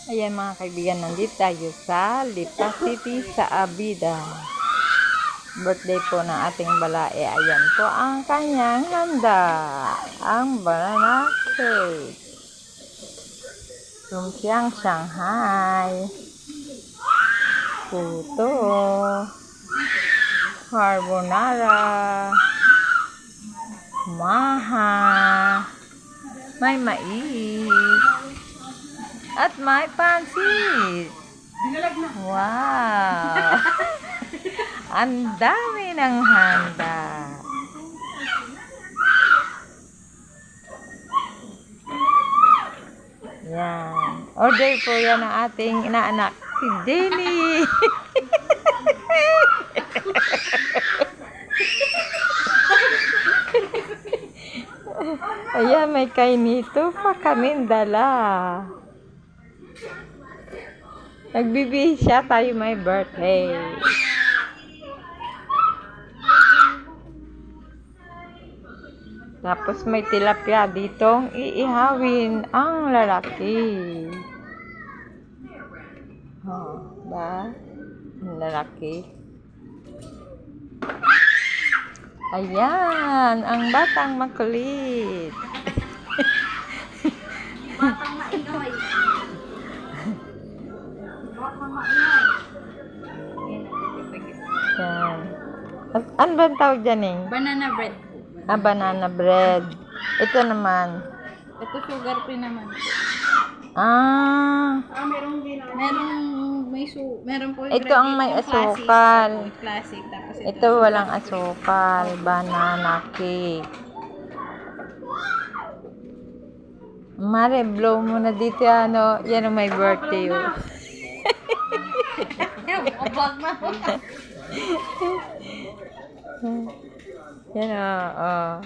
Ayan mga kaibigan, nandito tayo sa Lipa City sa Abida. Birthday po ng ating balae. Ayan po ang kanyang handa. Ang banana cake. Lumpiang Shanghai. Puto. Carbonara. Maha. May mais. At may pansit. Wow! Ang dami ng handa. Yan. Order po yan ng ating inaanak, si Jenny. Ayan, may kainito pa kaming dala. Nagbibihis siya, tayo may birthday. Tapos may tilapia ditong iihawin ang lalaki. Oh, ba? Ang lalaki. Ayan, ang batang makulit. Batang maingay. Batang maingay. Yan. Ano ba ang tawag dyan eh? Banana bread. Ah, banana bread. Ito naman. Ito sugar free naman. Ah. Meron po Ito ang may asukal. Classic. Tapos Ito walang asukal. Banana cake. Mare, blow mo na dito ano. Yan ang may birthday. Oh. Abag na. Yan oh.